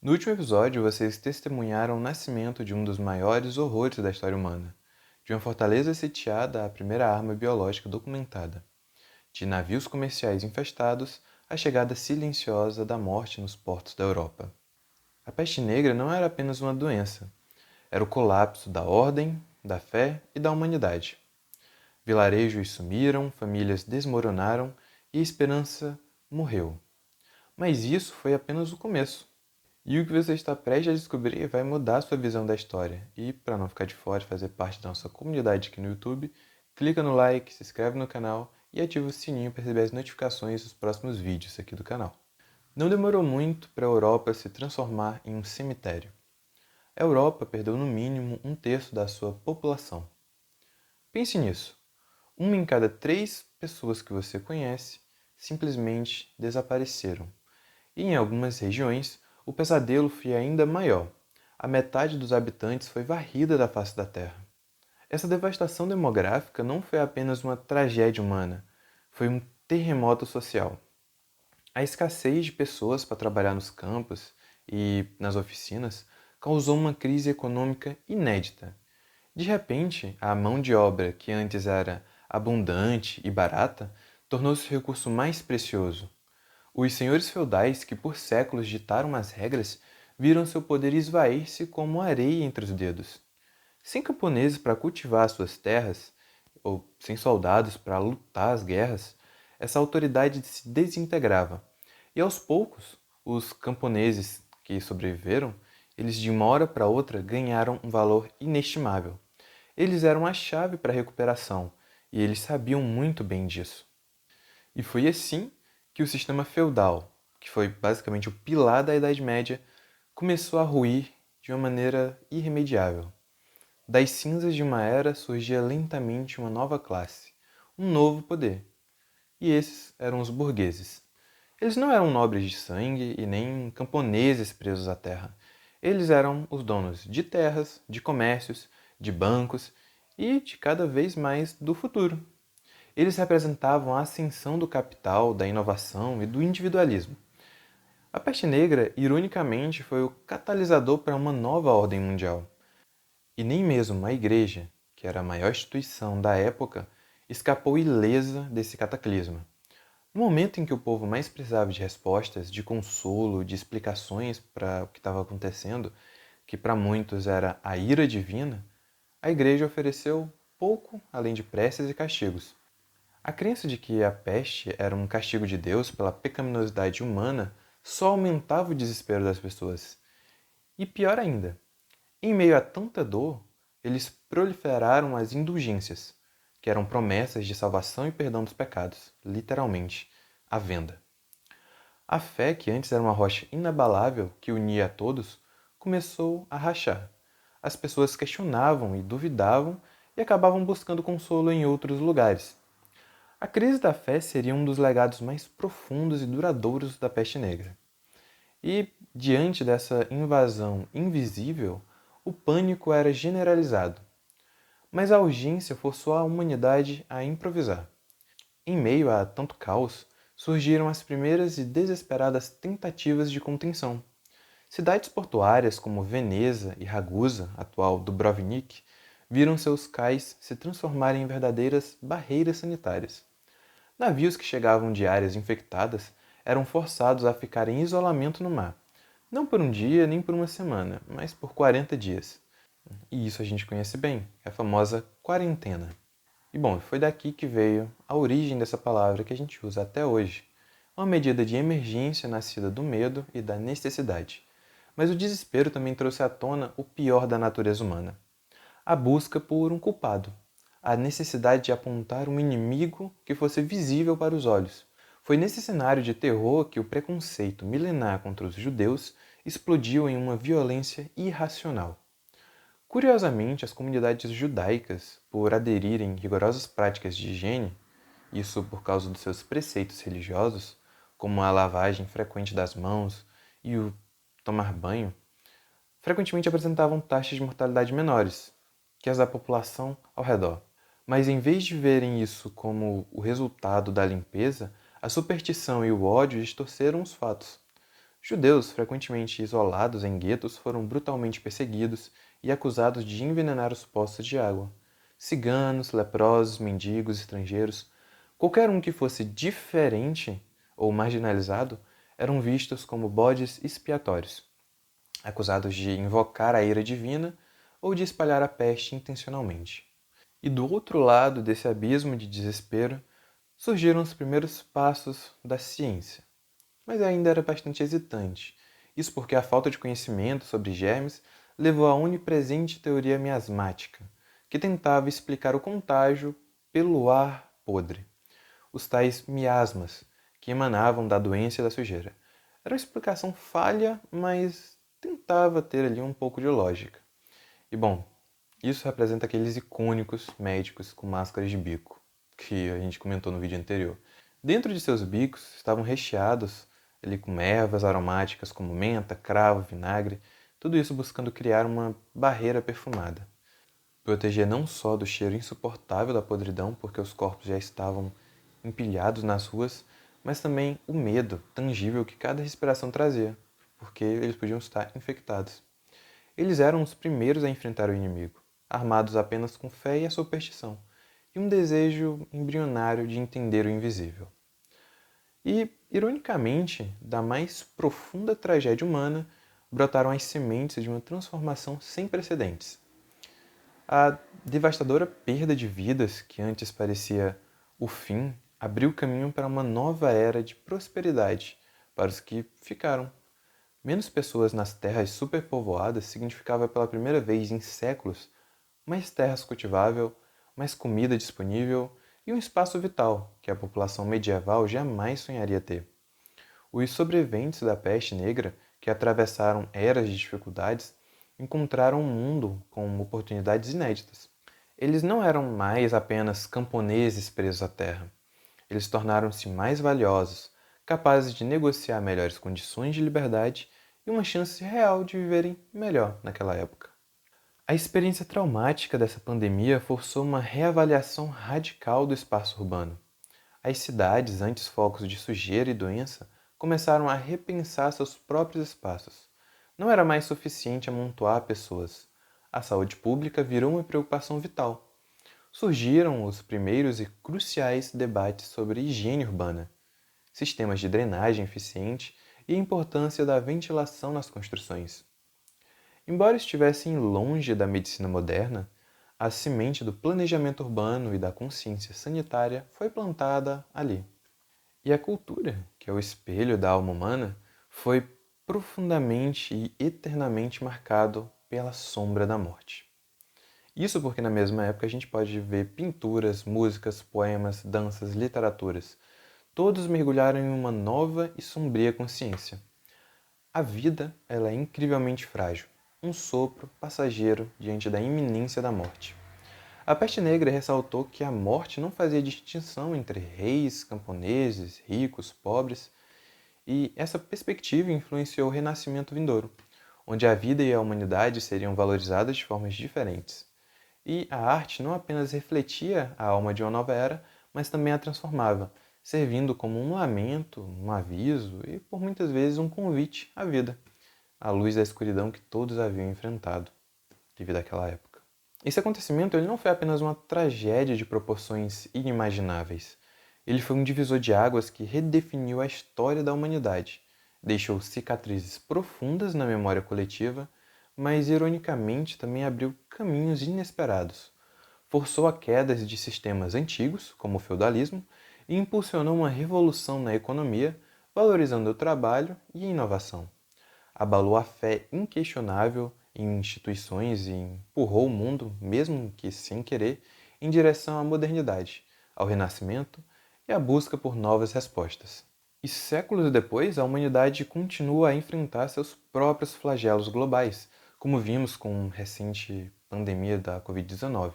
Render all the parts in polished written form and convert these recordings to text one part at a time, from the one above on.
No último episódio, vocês testemunharam o nascimento de um dos maiores horrores da história humana, de uma fortaleza sitiada à primeira arma biológica documentada, de navios comerciais infestados à chegada silenciosa da morte nos portos da Europa. A peste negra não era apenas uma doença, era o colapso da ordem, da fé e da humanidade. Vilarejos sumiram, famílias desmoronaram e a esperança morreu. Mas isso foi apenas o começo. E o que você está prestes a descobrir vai mudar a sua visão da história. E, para não ficar de fora e fazer parte da nossa comunidade aqui no YouTube, clica no like, se inscreve no canal e ativa o sininho para receber as notificações dos próximos vídeos aqui do canal. Não demorou muito para a Europa se transformar em um cemitério. A Europa perdeu no mínimo um terço da sua população. Pense nisso. Uma em cada 3 pessoas que você conhece simplesmente desapareceram. E em algumas regiões, o pesadelo foi ainda maior. A metade dos habitantes foi varrida da face da Terra. Essa devastação demográfica não foi apenas uma tragédia humana, foi um terremoto social. A escassez de pessoas para trabalhar nos campos e nas oficinas causou uma crise econômica inédita. De repente, a mão de obra, que antes era abundante e barata, tornou-se o recurso mais precioso. Os senhores feudais, que por séculos ditaram as regras, viram seu poder esvair-se como areia entre os dedos. Sem camponeses para cultivar suas terras, ou sem soldados para lutar as guerras, essa autoridade se desintegrava. E aos poucos, os camponeses que sobreviveram, eles de uma hora para outra ganharam um valor inestimável. Eles eram a chave para a recuperação, e eles sabiam muito bem disso. E foi assim que o sistema feudal, que foi basicamente o pilar da Idade Média, começou a ruir de uma maneira irremediável. Das cinzas de uma era surgia lentamente uma nova classe, um novo poder. E esses eram os burgueses. Eles não eram nobres de sangue e nem camponeses presos à terra. Eles eram os donos de terras, de comércios, de bancos e, de cada vez mais, do futuro. Eles representavam a ascensão do capital, da inovação e do individualismo. A peste negra, ironicamente, foi o catalisador para uma nova ordem mundial. E nem mesmo a Igreja, que era a maior instituição da época, escapou ilesa desse cataclisma. No momento em que o povo mais precisava de respostas, de consolo, de explicações para o que estava acontecendo, que para muitos era a ira divina, a Igreja ofereceu pouco além de preces e castigos. A crença de que a peste era um castigo de Deus pela pecaminosidade humana só aumentava o desespero das pessoas. E pior ainda, em meio a tanta dor, eles proliferaram as indulgências, que eram promessas de salvação e perdão dos pecados, literalmente, à venda. A fé, que antes era uma rocha inabalável que unia a todos, começou a rachar. As pessoas questionavam e duvidavam e acabavam buscando consolo em outros lugares. A crise da fé seria um dos legados mais profundos e duradouros da peste negra. E, diante dessa invasão invisível, o pânico era generalizado. Mas a urgência forçou a humanidade a improvisar. Em meio a tanto caos, surgiram as primeiras e desesperadas tentativas de contenção. Cidades portuárias como Veneza e Ragusa, atual Dubrovnik, viram seus cais se transformarem em verdadeiras barreiras sanitárias. Navios que chegavam de áreas infectadas eram forçados a ficar em isolamento no mar, não por um dia nem por uma semana, mas por 40 dias. E isso a gente conhece bem, é a famosa quarentena. E bom, foi daqui que veio a origem dessa palavra que a gente usa até hoje. Uma medida de emergência nascida do medo e da necessidade. Mas o desespero também trouxe à tona o pior da natureza humana: a busca por um culpado, a necessidade de apontar um inimigo que fosse visível para os olhos. Foi nesse cenário de terror que o preconceito milenar contra os judeus explodiu em uma violência irracional. Curiosamente, as comunidades judaicas, por aderirem rigorosas práticas de higiene, isso por causa dos seus preceitos religiosos, como a lavagem frequente das mãos e o tomar banho, frequentemente apresentavam taxas de mortalidade menores que as da população ao redor. Mas em vez de verem isso como o resultado da limpeza, a superstição e o ódio distorceram os fatos. Judeus, frequentemente isolados em guetos, foram brutalmente perseguidos e acusados de envenenar os poços de água. Ciganos, leprosos, mendigos, estrangeiros, qualquer um que fosse diferente ou marginalizado, eram vistos como bodes expiatórios, acusados de invocar a ira divina ou de espalhar a peste intencionalmente. E do outro lado desse abismo de desespero, surgiram os primeiros passos da ciência, mas ainda era bastante hesitante. Isso porque a falta de conhecimento sobre germes levou à onipresente teoria miasmática, que tentava explicar o contágio pelo ar podre, os tais miasmas, que emanavam da doença e da sujeira. Era uma explicação falha, mas tentava ter ali um pouco de lógica. E bom, isso representa aqueles icônicos médicos com máscaras de bico, que a gente comentou no vídeo anterior. Dentro de seus bicos estavam recheados ali com ervas aromáticas como menta, cravo, vinagre, tudo isso buscando criar uma barreira perfumada. Proteger não só do cheiro insuportável da podridão, porque os corpos já estavam empilhados nas ruas, mas também o medo tangível que cada respiração trazia, porque eles podiam estar infectados. Eles eram os primeiros a enfrentar o inimigo, armados apenas com fé e a superstição, e um desejo embrionário de entender o invisível. E, ironicamente, da mais profunda tragédia humana, brotaram as sementes de uma transformação sem precedentes. A devastadora perda de vidas, que antes parecia o fim, abriu caminho para uma nova era de prosperidade para os que ficaram. Menos pessoas nas terras superpovoadas significava pela primeira vez em séculos mais terras cultivável, mais comida disponível e um espaço vital que a população medieval jamais sonharia ter. Os sobreviventes da peste negra, que atravessaram eras de dificuldades, encontraram um mundo com oportunidades inéditas. Eles não eram mais apenas camponeses presos à terra. Eles tornaram-se mais valiosos, capazes de negociar melhores condições de liberdade e uma chance real de viverem melhor naquela época. A experiência traumática dessa pandemia forçou uma reavaliação radical do espaço urbano. As cidades, antes focos de sujeira e doença, começaram a repensar seus próprios espaços. Não era mais suficiente amontoar pessoas. A saúde pública virou uma preocupação vital. Surgiram os primeiros e cruciais debates sobre higiene urbana, sistemas de drenagem eficiente e a importância da ventilação nas construções. Embora estivessem longe da medicina moderna, a semente do planejamento urbano e da consciência sanitária foi plantada ali. E a cultura, que é o espelho da alma humana, foi profundamente e eternamente marcado pela sombra da morte. Isso porque na mesma época a gente pode ver pinturas, músicas, poemas, danças, literaturas. Todos mergulharam em uma nova e sombria consciência. A vida, ela é incrivelmente frágil, um sopro passageiro diante da iminência da morte. A peste negra ressaltou que a morte não fazia distinção entre reis, camponeses, ricos, pobres, e essa perspectiva influenciou o renascimento vindouro, onde a vida e a humanidade seriam valorizadas de formas diferentes. E a arte não apenas refletia a alma de uma nova era, mas também a transformava, servindo como um lamento, um aviso e, por muitas vezes, um convite à vida, à luz da escuridão que todos haviam enfrentado devido àquela época. Esse acontecimento ele não foi apenas uma tragédia de proporções inimagináveis. Ele foi um divisor de águas que redefiniu a história da humanidade, deixou cicatrizes profundas na memória coletiva, mas ironicamente também abriu caminhos inesperados. Forçou a queda de sistemas antigos, como o feudalismo, e impulsionou uma revolução na economia, valorizando o trabalho e a inovação. Abalou a fé inquestionável em instituições e empurrou o mundo, mesmo que sem querer, em direção à modernidade, ao renascimento e à busca por novas respostas. E séculos depois, a humanidade continua a enfrentar seus próprios flagelos globais, como vimos com a recente pandemia da Covid-19.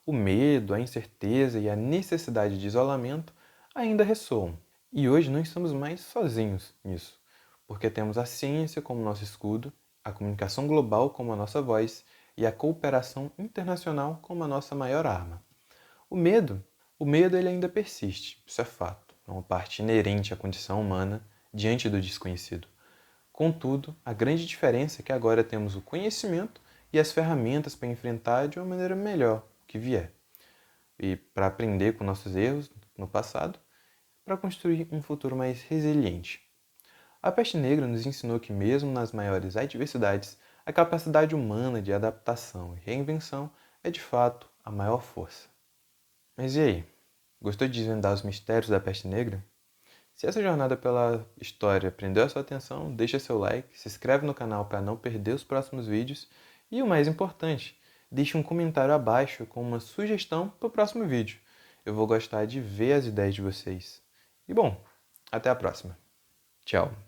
O medo, a incerteza e a necessidade de isolamento ainda ressoam. E hoje não estamos mais sozinhos nisso, porque temos a ciência como nosso escudo, a comunicação global como a nossa voz e a cooperação internacional como a nossa maior arma. O medo, o medo ele ainda persiste, isso é fato, é uma parte inerente à condição humana diante do desconhecido. Contudo, a grande diferença é que agora temos o conhecimento e as ferramentas para enfrentar de uma maneira melhor o que vier, e para aprender com nossos erros no passado, para construir um futuro mais resiliente. A peste negra nos ensinou que, mesmo nas maiores adversidades, a capacidade humana de adaptação e reinvenção é de fato a maior força. Mas e aí? Gostou de desvendar os mistérios da peste negra? Se essa jornada pela história prendeu a sua atenção, deixa seu like, se inscreve no canal para não perder os próximos vídeos e, o mais importante, deixe um comentário abaixo com uma sugestão para o próximo vídeo. Eu vou gostar de ver as ideias de vocês. E bom, até a próxima. Tchau!